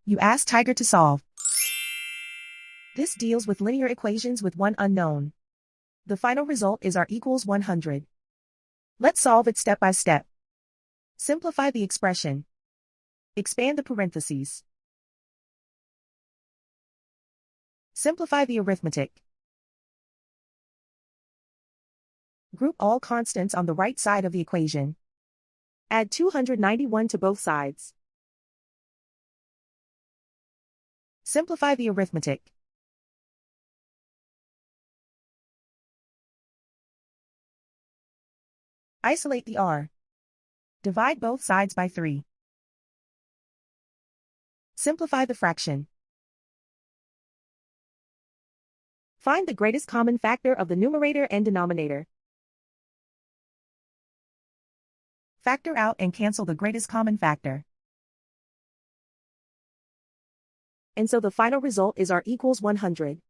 You ask Tiger to solve. This deals with linear equations with one unknown. The final result is r equals 100. Let's solve it step by step. Simplify the expression. Expand the parentheses. Simplify the arithmetic. Group all constants on the right side of the equation. Add 291 to both sides. Simplify the arithmetic. Isolate the r. Divide both sides by 3. Simplify the fraction. Find the greatest common factor of the numerator and denominator. Factor out and cancel the greatest common factor. And so the final result is r equals 100.